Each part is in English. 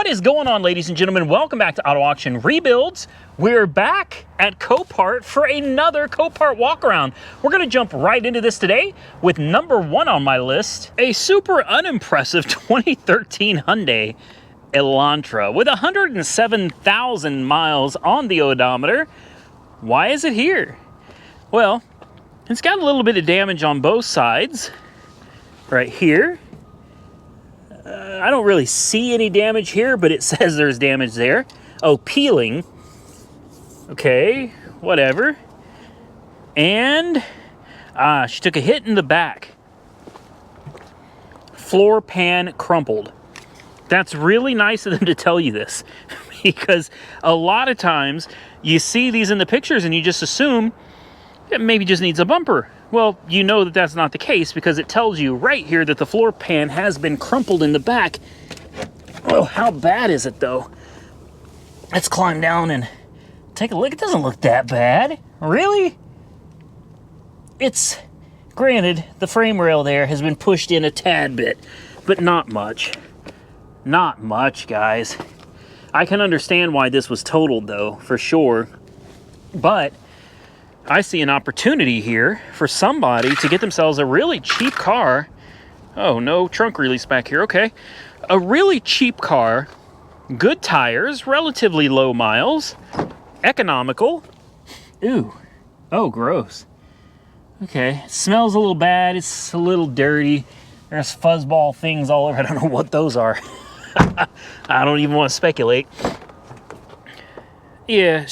What is going on, ladies and gentlemen? Welcome back to Auto Auction Rebuilds. We're back at Copart for another Copart walk around. We're going to jump right into this today with number one on my list, a super unimpressive 2013 Hyundai Elantra with 107,000 miles on the odometer. Why is it here? Well, it's got a little bit of damage on both sides right here. I don't really see any damage here, but it says there's damage there. Oh, peeling. Okay, whatever. And she took a hit in the back. Floor pan crumpled. That's really nice of them to tell you this, because a lot of times you see these in the pictures and you just assume it maybe just needs a bumper. Well, you know that that's not the case, because it tells you right here that the floor pan has been crumpled in the back. Oh, how bad is it though? Let's climb down and take a look. It doesn't look that bad. Really? It's, granted, the frame rail there has been pushed in a tad bit, but not much. Not much, guys. I can understand why this was totaled though, for sure. But I see an opportunity here for somebody to get themselves a really cheap car. Oh, no trunk release back here. Okay. A really cheap car, good tires, relatively low miles, economical. Ooh. Oh, gross. Okay. It smells a little bad. It's a little dirty. There's fuzzball things all over. I don't know what those are. I don't even want to speculate. Yeah,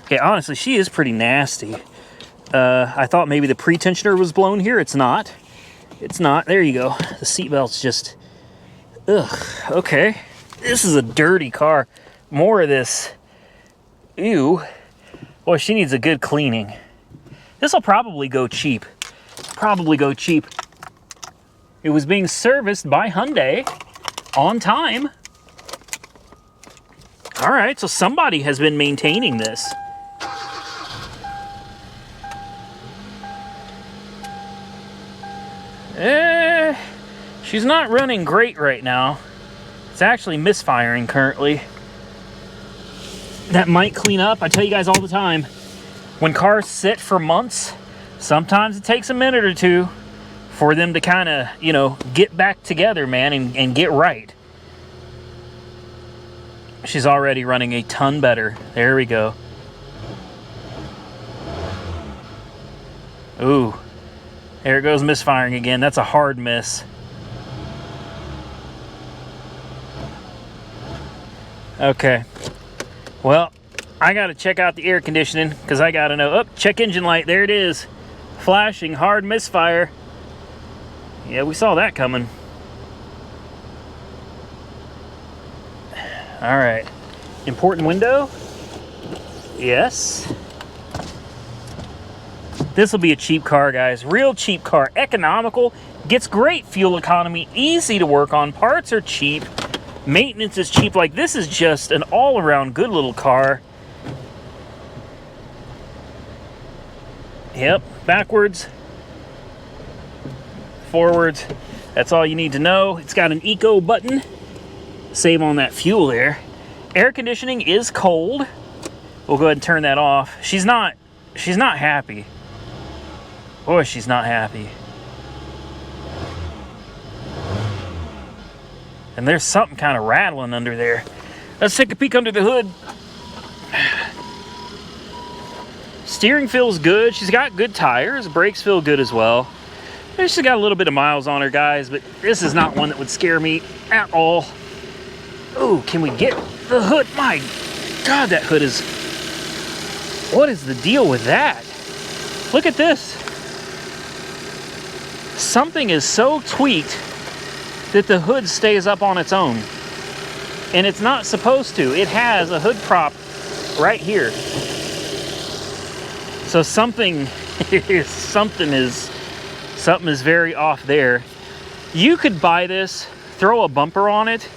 okay, honestly, she is pretty nasty. I thought maybe the pretensioner was blown here. It's not. It's not. There you go. The seatbelt's just... Ugh. Okay. This is a dirty car. More of this. Ew. Boy, she needs a good cleaning. This will probably go cheap. Probably go cheap. It was being serviced by Hyundai on time. All right, so somebody has been maintaining this. She's not running great right now. It's actually misfiring currently. That might clean up. I tell you guys all the time, when cars sit for months, sometimes it takes a minute or two for them to kind of, you know, get back together, man, and get right. She's already running a ton better. There we go. Ooh. There it goes, misfiring again. That's a hard miss. Okay. Well, I got to check out the air conditioning, because I got to know. Oh, check engine light. There it is. Flashing, hard misfire. Yeah, we saw that coming. All right. Important window. Yes. This will be a cheap car, guys. Real cheap car. Economical. Gets great fuel economy. Easy to work on. Parts are cheap. Maintenance is cheap. Like, this is just an all-around good little car. Yep. Backwards. Forwards. That's all you need to know. It's got an eco button. Save on that fuel there. Air conditioning is cold. We'll go ahead and turn that off. She's not happy. Boy, she's not happy. And there's something kind of rattling under there. Let's take a peek under the hood. Steering feels good. She's got good tires. Brakes feel good as well. She's got a little bit of miles on her, guys, but this is not one that would scare me at all. Oh, can we get the hood? My God, that hood is... What is the deal with that? Look at this. Something is so tweaked that the hood stays up on its own. And it's not supposed to. It has a hood prop right here. So something is very off there. You could buy this, throw a bumper on it,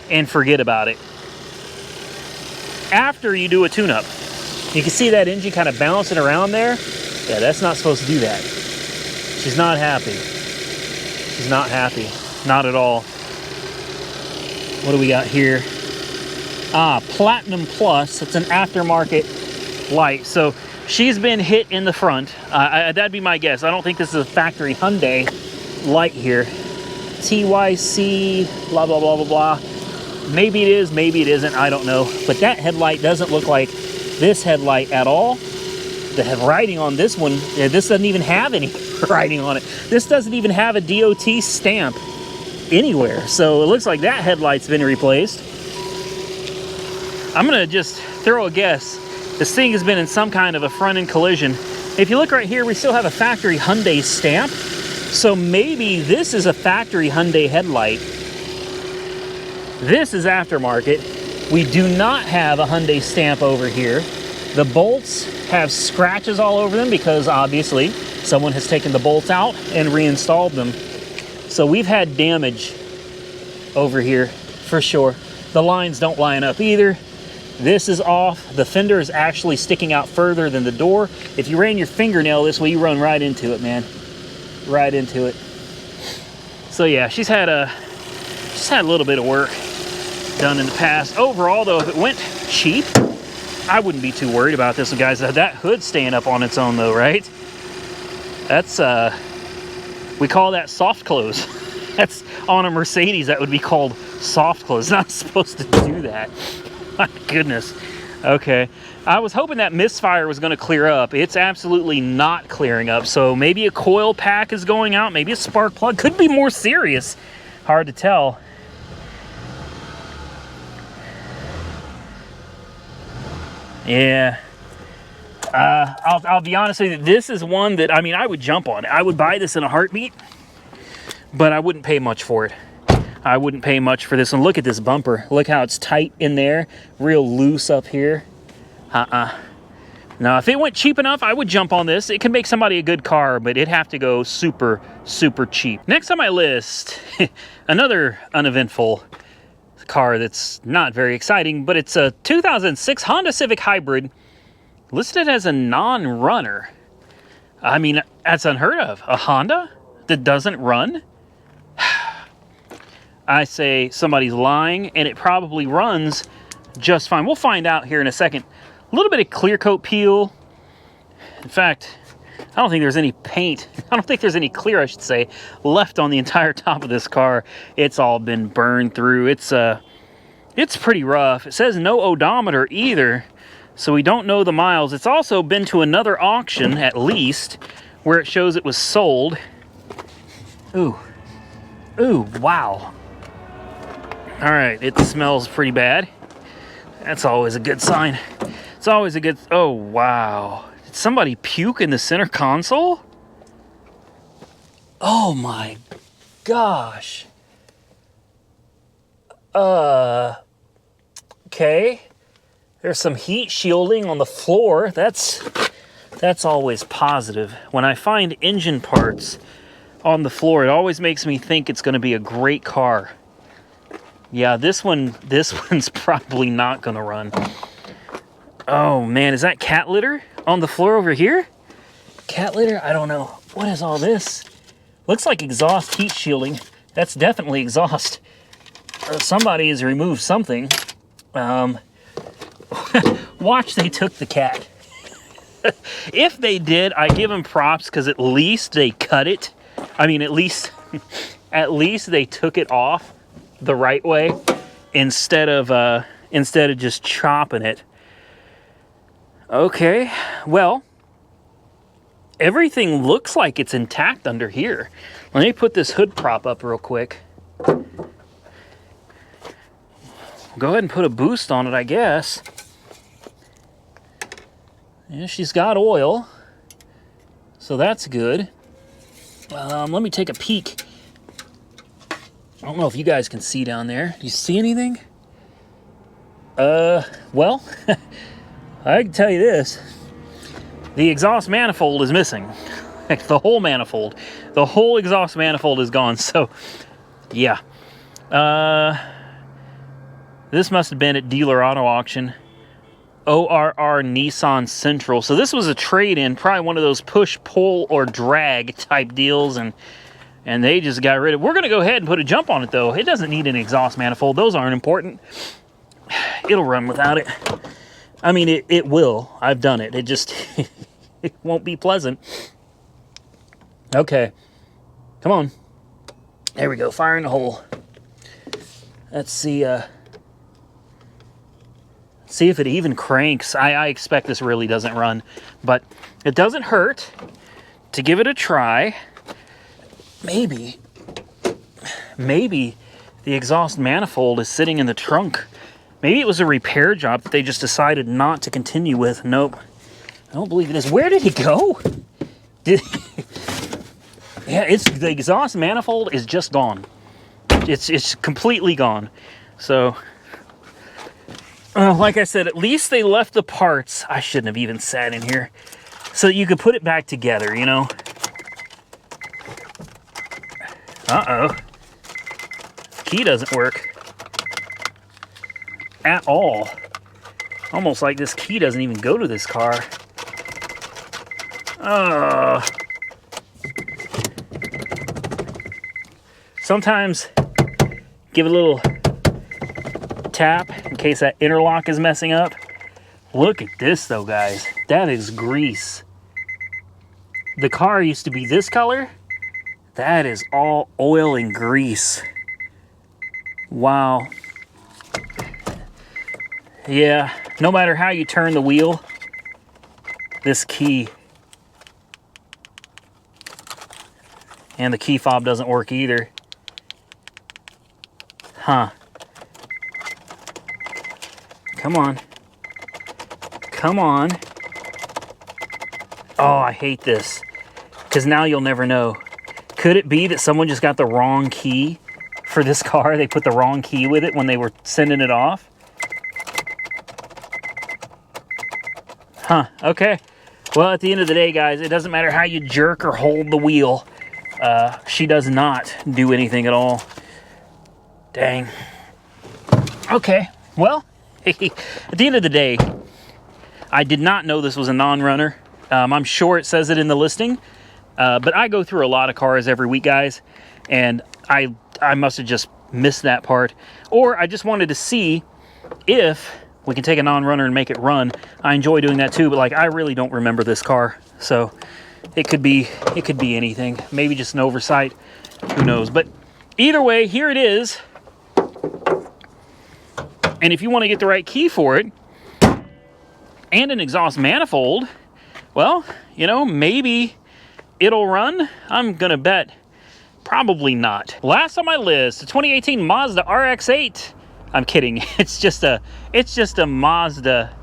and forget about it. After you do a tune-up. You can see that engine kind of bouncing around there. Yeah, that's not supposed to do that. She's not happy. She's not happy. Not at all. What do we got here? Platinum Plus. It's an aftermarket light. So she's been hit in the front. That'd be my guess. I don't think this is a factory Hyundai light here. TYC, blah, blah, blah, blah, blah. Maybe it is, maybe it isn't. I don't know. But that headlight doesn't look like this headlight at all. The writing on this one, this doesn't even have any writing on it. This doesn't even have a DOT stamp anywhere. So it looks like that headlight's been replaced. I'm gonna just throw a guess. This thing has been in some kind of a front-end collision. If you look right here, we still have a factory Hyundai stamp. So maybe this is a factory Hyundai headlight. This is aftermarket. We do not have a Hyundai stamp over here. The bolts have scratches all over them because obviously someone has taken the bolts out and reinstalled them. So we've had damage over here for sure. The lines don't line up either. This is off. The fender is actually sticking out further than the door. If you ran your fingernail this way, you run right into it, man. Right into it. So yeah, she's had a little bit of work done in the past. Overall though, if it went cheap, I wouldn't be too worried about this one, guys. That hood's staying up on its own though, right? That's we call that soft close. That's on a Mercedes, that would be called soft close. It's not supposed to do that. My goodness. Okay. I was hoping that misfire was going to clear up. It's absolutely not clearing up. So maybe a coil pack is going out. Maybe a spark plug. Could be more serious. Hard to tell. Yeah. I'll be honest with you. This is one that, I mean, I would jump on it. I would buy this in a heartbeat, but I wouldn't pay much for it. I wouldn't pay much for this one. Look at this bumper. Look how it's tight in there. Real loose up here. Now, if it went cheap enough, I would jump on this. It can make somebody a good car, but it'd have to go super, super cheap. Next on my list, another uneventful car that's not very exciting, but it's a 2006 Honda Civic Hybrid, listed as a non-runner. I mean, that's unheard of. A Honda that doesn't run? I say somebody's lying, and it probably runs just fine. We'll find out here in a second. A little bit of clear coat peel. In fact, I don't think there's any paint. I don't think there's any clear, I should say, left on the entire top of this car. It's all been burned through. It's pretty rough. It says no odometer either, so we don't know the miles. It's also been to another auction, at least, where it shows it was sold. Ooh. Ooh, wow. All right, it smells pretty bad. That's always a good sign. It's always a good... Oh, wow. Did somebody puke in the center console? Oh, my gosh. Okay. There's some heat shielding on the floor. That's always positive. When I find engine parts on the floor, it always makes me think it's going to be a great car. Yeah, this one's probably not going to run. Oh, man, is that cat litter on the floor over here? Cat litter? I don't know. What is all this? Looks like exhaust heat shielding. That's definitely exhaust. Somebody has removed something. Watch, they took the cat. If they did, I give them props because at least they cut it. I mean, at least they took it off the right way instead of just chopping it. Okay, well, everything looks like it's intact under here. Let me put this hood prop up real quick. Go ahead and put a boost on it, I guess. Yeah, she's got oil, so that's good. Let me take a peek. I don't know if you guys can see down there. Do you see anything? Well, I can tell you this. The exhaust manifold is missing. Like the whole manifold. The whole exhaust manifold is gone, so yeah. This must have been at dealer auto auction. ORR Nissan Central. So this was a trade-in, probably one of those push, pull, or drag type deals, and and they just got rid of. We're going to go ahead and put a jump on it, though. It doesn't need an exhaust manifold. Those aren't important. It'll run without it. I mean, it will. I've done it. It just it won't be pleasant. Okay. Come on. There we go. Fire in the hole. Let's see. See if it even cranks. I expect this really doesn't run, but it doesn't hurt to give it a try. Maybe the exhaust manifold is sitting in the trunk. Maybe it was a repair job that they just decided not to continue with. Nope. I don't believe it is. Where did it go? Yeah, the exhaust manifold is just gone. It's completely gone. So, like I said, at least they left the parts. I shouldn't have even sat in here. So that you could put it back together, you know? Uh-oh. Key doesn't work. At all. Almost like this key doesn't even go to this car. Sometimes give it a little tap in case that interlock is messing up. Look at this though, guys. That is grease. The car used to be this color. That is all oil and grease. Wow. Yeah, no matter how you turn the wheel, this key and the key fob doesn't work either. Huh. Come on. Come on. Oh, I hate this. Because now you'll never know. Could it be that someone just got the wrong key for this car? They put the wrong key with it when they were sending it off? Huh, okay. Well, at the end of the day, guys, it doesn't matter how you jerk or hold the wheel. She does not do anything at all. Dang. Okay, well, at the end of the day, I did not know this was a non-runner. I'm sure it says it in the listing, but I go through a lot of cars every week, guys, and I must have just missed that part, or I just wanted to see if we can take a non-runner and make it run. I enjoy doing that too, but like I really don't remember this car, so it could be anything. Maybe just an oversight, who knows? But either way, here it is. And if you want to get the right key for it and an exhaust manifold, well, you know, maybe it'll run. I'm gonna bet probably not. Last on my list, the 2018 Mazda RX8. I'm kidding. It's just a Mazda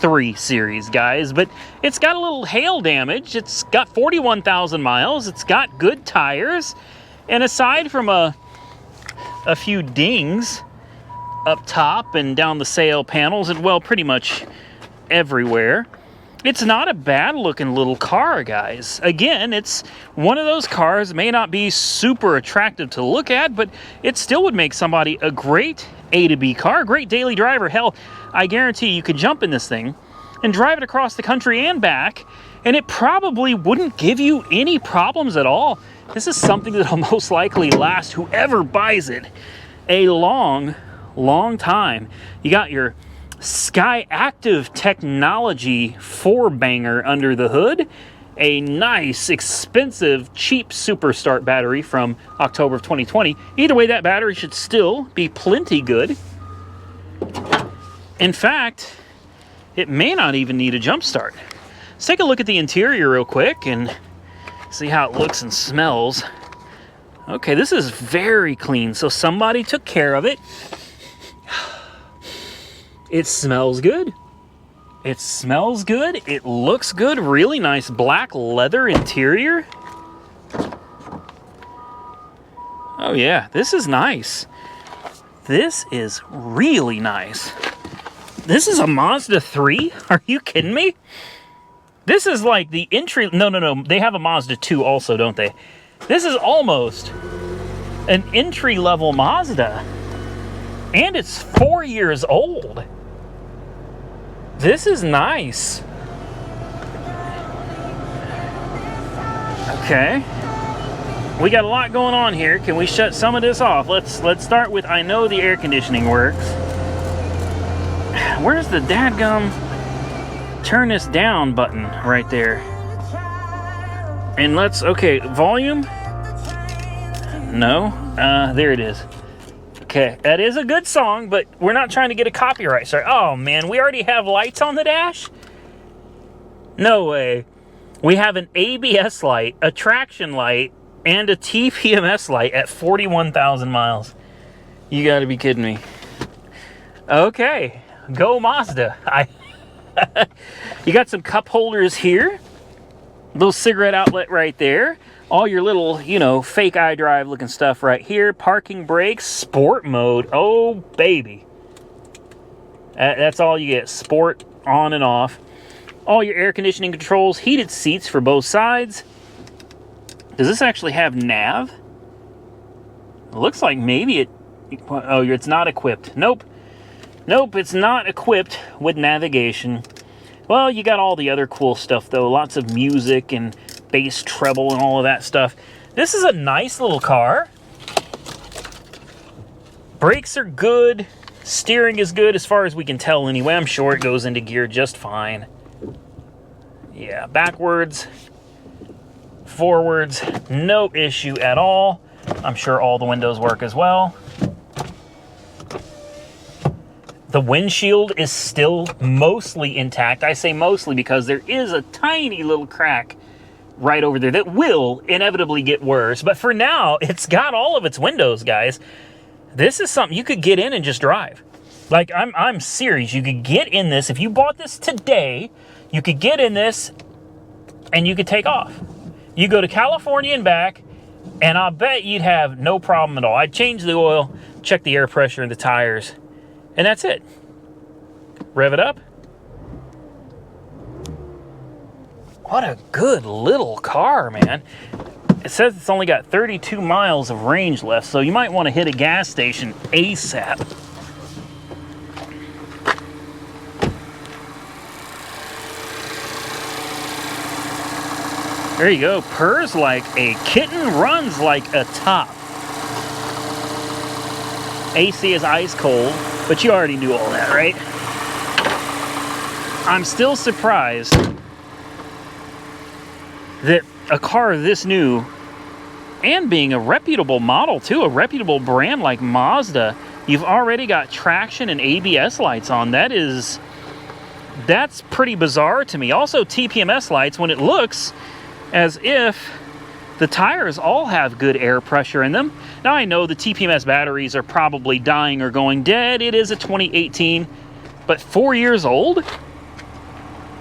3 series, guys, but it's got a little hail damage. It's got 41,000 miles. It's got good tires, and aside from a few dings up top and down the sail panels, and well, pretty much everywhere, it's not a bad looking little car, guys. Again, it's one of those cars, may not be super attractive to look at, but it still would make somebody a great A to B car, great daily driver. Hell, I guarantee you could jump in this thing and drive it across the country and back, and it probably wouldn't give you any problems at all. This is something that'll most likely last whoever buys it a long time. You got your Sky Active technology 4-banger under the hood, a nice, expensive, cheap Super Start battery from October of 2020. Either way, that battery should still be plenty good. In fact, it may not even need a jump start. Let's take a look at the interior real quick and see how it looks and smells. Okay, this is very clean, so somebody took care of it. It smells good. It smells good. It looks good. Really nice black leather interior. Oh yeah, this is nice. This is really nice. This is a Mazda 3? Are you kidding me? This is like the entry... No. They have a Mazda 2 also, don't they? This is almost an entry-level Mazda. And it's 4 years old. This is nice. Okay. we got a lot going on here. Can we shut some of this off? Let's start with, I know the air conditioning works. Where's the dadgum turn this down button right there? And okay, volume? No, there it is. Okay, that is a good song, but we're not trying to get a copyright strike. Oh man, we already have lights on the dash? No way. We have an ABS light, a traction light, and a TPMS light at 41,000 miles. You gotta be kidding me. Okay, go Mazda. You got some cup holders here. Little cigarette outlet right there. All your little, you know, fake iDrive looking stuff right here. Parking brakes, sport mode. Oh, baby. That's all you get. Sport on and off. All your air conditioning controls. Heated seats for both sides. Does this actually have nav? It looks like maybe it... Oh, it's not equipped. Nope. Nope, it's not equipped with navigation. Well, you got all the other cool stuff, though. Lots of music and bass treble and all of that stuff. This is a nice little car. Brakes are good. Steering is good as far as we can tell anyway. I'm sure it goes into gear just fine. Yeah, backwards, forwards, no issue at all. I'm sure all the windows work as well. The windshield is still mostly intact. I say mostly because there is a tiny little crack right over there that will inevitably get worse. But for now, it's got all of its windows, guys. This is something you could get in and just drive. Like, I'm serious. You could get in this. If you bought this today, you could get in this and you could take off. You go to California and back, and I'll bet you'd have no problem at all. I'd change the oil, check the air pressure in the tires, and that's it. Rev it up. What a good little car, man. It says it's only got 32 miles of range left, so you might want to hit a gas station ASAP. There you go. Purrs like a kitten, runs like a top. AC is ice cold, but you already knew all that, right? I'm still surprised that a car this new, and being a reputable model too, a reputable brand like Mazda, you've already got traction and ABS lights on. That's pretty bizarre to me. Also TPMS lights when it looks as if the tires all have good air pressure in them. Now I know the TPMS batteries are probably dying or going dead. It is a 2018, but 4 years old?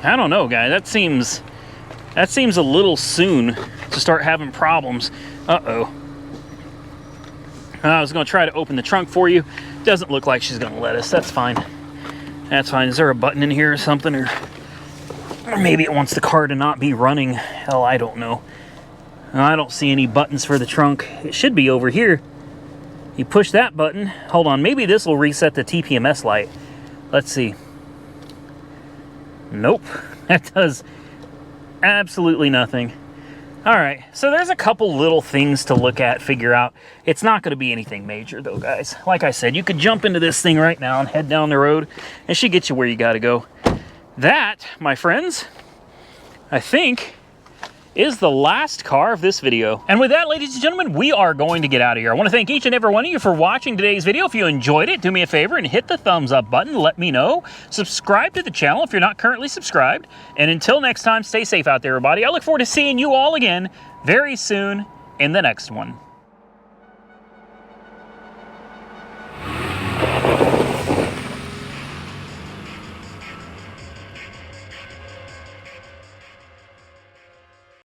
I don't know, guys. That seems a little soon to start having problems. Uh-oh. I was going to try to open the trunk for you. Doesn't look like she's going to let us. That's fine. That's fine. Is there a button in here or something? Or maybe it wants the car to not be running. Hell, I don't know. I don't see any buttons for the trunk. It should be over here. You push that button. Hold on. Maybe this will reset the TPMS light. Let's see. Nope. That does absolutely nothing. All right. So there's a couple little things to look at, figure out. It's not going to be anything major, though, guys. Like I said, you could jump into this thing right now and head down the road, and she gets you where you got to go. That, my friends, I think is the last car of this video. And with that, ladies and gentlemen, we are going to get out of here. I want to thank each and every one of you for watching today's video. If you enjoyed it, do me a favor and hit the thumbs up button. Let me know. Subscribe to the channel if you're not currently subscribed. And until next time, stay safe out there, everybody. I look forward to seeing you all again very soon in the next one.